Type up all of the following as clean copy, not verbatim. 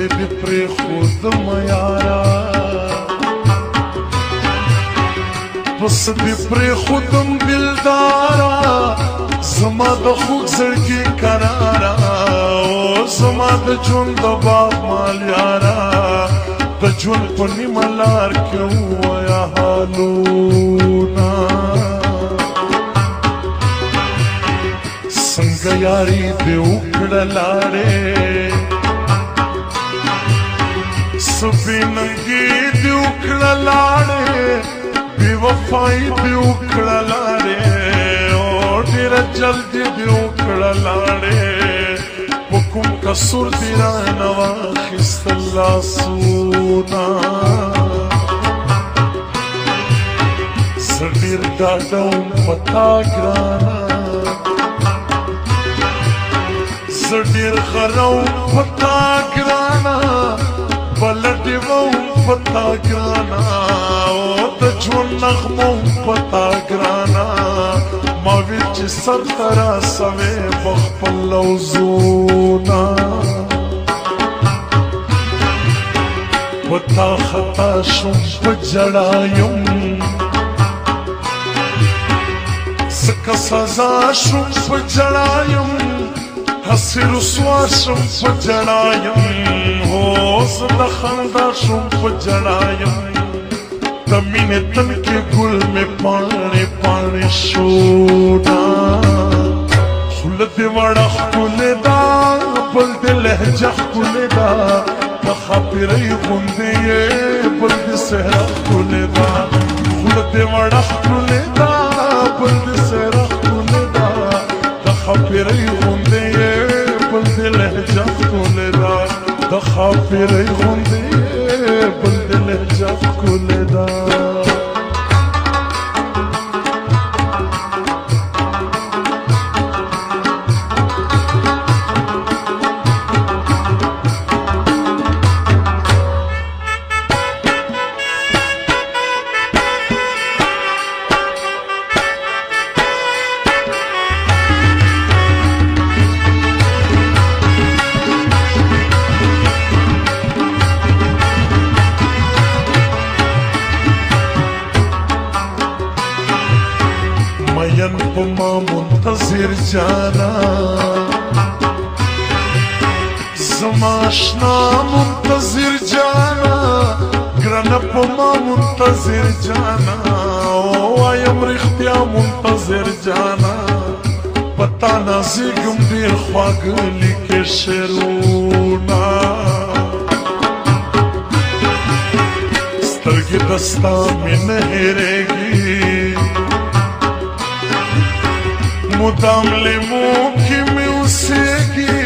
ولې دې پرېښودم یاره پس دې پرېښودم دلداره زما د خوږ زړګي قراره او زما د ژوند د باغ مال یاره د ژوند په نیمه لار کې ووایه حالونه څنګه یاري دې وکړه لاړې څه بې ننګي دې وکړه لاړې بې وفایي دې وکړه لاړې او ډېره جلدي دې وکړه لاړې په کوم قصور دې رانه واخیستل لاسونه زه ډېر ډاډه وم په تا ګرانه زه ډېر غره وم په تا ګرانه بلډې وم په تا ګرانه او د ژوند نغمه وم په تا ګرانه ما ویل چې سر ته راسوې په خپل لوظونه په تا خطا شوم په ژړا یم ځکه سزا شوم په ژړا یم هسې رسوا شوم په ژړا یم هو زه د خندا شوم په ژړا یم د مینې تن کې ګل مې پاڼې پاڼې شونا خوله دې وړه ښکلې ده بل دې لهجه ښکلې ده د ښاپېرۍ غوندې یې بل دې څهره ښکلې ده خوله دې وړه ښکلې ده بل دې څهره ښکلې ده د ښاپېرۍ غوندې یې بل دې لهجه ښکلې ده د ښاپېرۍ غوندې یې بل دې لهجه ښکلې ده مین په ما منتظر جانا زما اشنا منتظر جانا ګرانه په ما منتظر جانا وایم رښتیا منتظر جانا پتا نازېږم ډېر خواږه لیکې شعرونه سترګې د ستا مې نه هېرېږي مدام لیمو کی میں اوسیگی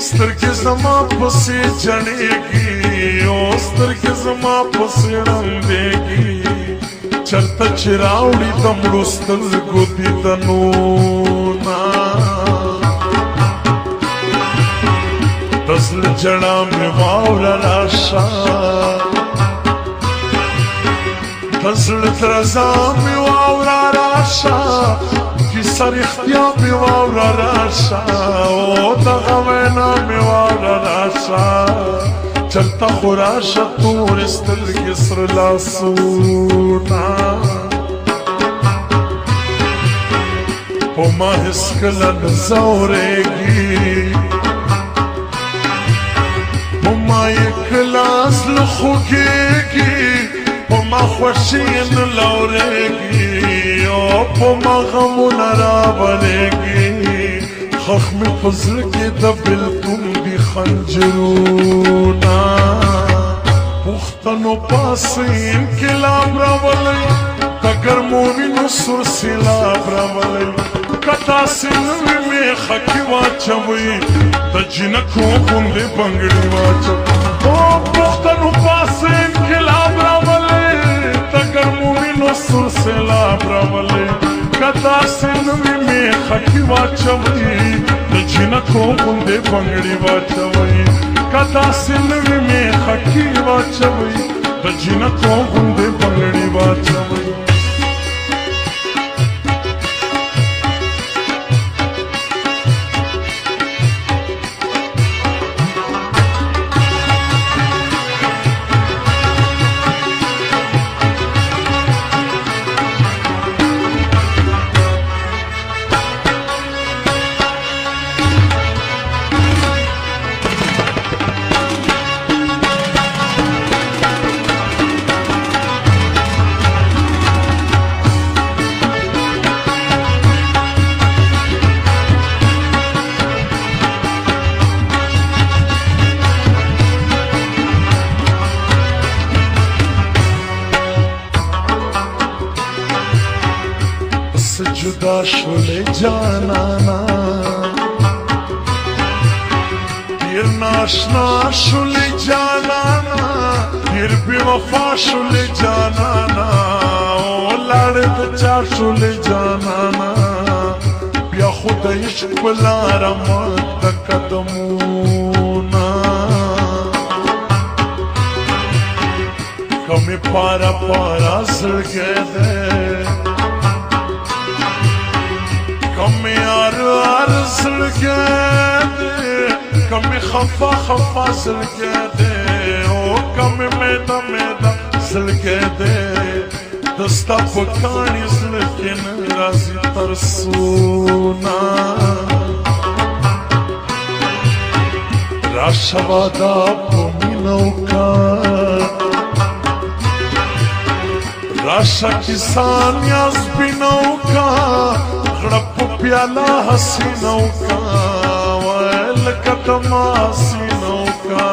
سترګې زما پسې جړېږي او سترګې زما پسې ړندېږي چرته چې راوړي د مړو سترګو دیدنونه د زړه جړا مې واوره راشه د زړه درزا مې واوره راشه کیسه رښتیا مې واوره راشه او دغه وینا مې واوره راشه چلته خو راشه تورې سترګې سره لاسونه په ما هېڅکله نه ځورېږي په ما یې کله زړه خوږېږي په ما خوښي نه لورېږي او په ما غمونه رابلېږي خښ مې په زړه کې د بېلتون دي خنجرونه پښتنو پاسې انقلاب راولی د ګرمو وینو سور سیلاب راولی که تاسې نه وي میخه کې واچوئ د جینکو غوندې بنګړې واچوئ او پښتنو پاسې انقلاب راولی د ګرمو وینو سور سیلاب راولی که تاسې نه وي میخه کې واچوئ د جینکو غوندې بنګړې واچوئ که تاسې نه وي میخه کې واچوئ د جینکو غوندې بنګړې واچوئ شولې جانانا ډیر ناشنا شولې جانانا ډیر بې وفا شولې جانانا لاړې د چا شولې جانانا بیا خو د عشق په لاره مات قدمونه کمې پارا پارا زړګی دی کمې ار زړګی دی کمې خفا خفا زړګی دی او کمې میده میده زړګی دی دستا په کاڼي زړه کې نه راځي ترسونه راشه واده په مینه وکړه راشه کیسان یا سپینه وکړه غړپ په پیاله حسینه وکړه وایه لکه دما حسینه وکړه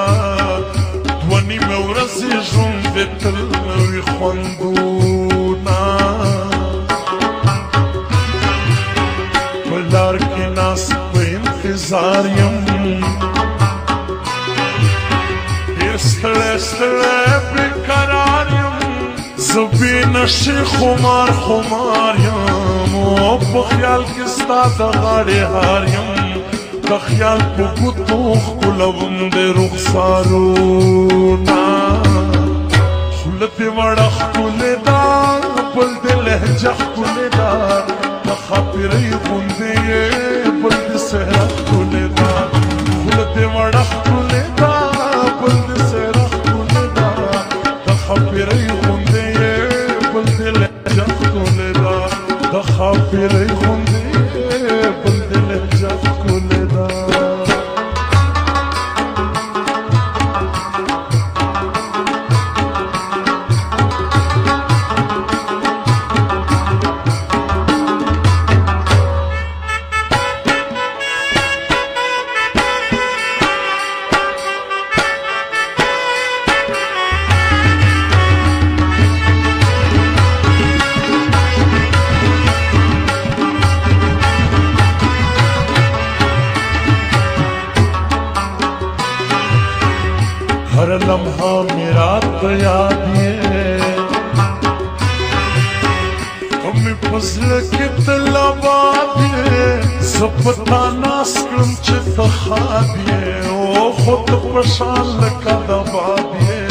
دوه نیمې ورځې ژوند دې تل نوي خوندونه په لار کې ناست په انتظار یم ډېر ستړی ستړی بېقرار یم زه بې نشې خمار خمار یم او په خیال کې ستا د غاړې هار یم د خیال په ګوتو ښکلوم د رخسارونه خوله دې وړه ښکلې ده بل دې لهجه ښکلې ده د ښاپېرۍ غوندې یې بل دې څهره ښکلې ده خوله دې وړه ښکلې ده بل دې څهره ښکلې ده د ښاپېرۍ غوندې یې بل دې لهجه ښکلې ده د ښاپېرۍ غوندې یې بل دې لهجه ښکلې ده हर लम्हा मेरा तो याद ये कमी फजल के तलबाद ये सपता नास्कम चित खाद ये ओ खुद पशान लका दबाद ये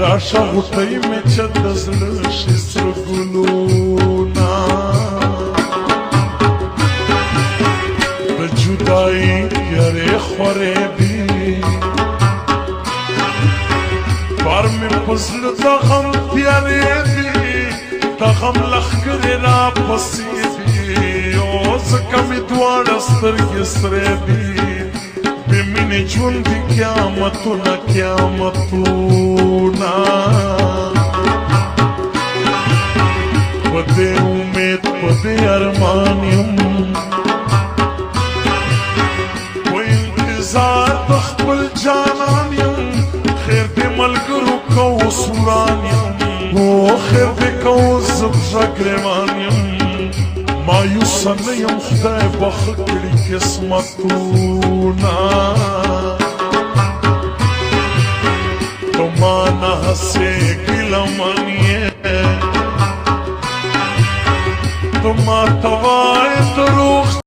राशा हुतई में चदजल शिस्र गुलूना जुदाई करे खोरे भी بار می پزل دا غم پیارے دی دا غم لخکر را پسی دی او زکا می دوار سترگی سرے دی بی مینی جون دی قیامتونا قیامتونا پدے امید پدے ارمانیم و انتظار دخبل جانانیم خیر دې ملګرو کو سوران یم او خیر دې کو زبژه ګرېوان یم مایوسه نه یم خدای بخ کړي قسمتونه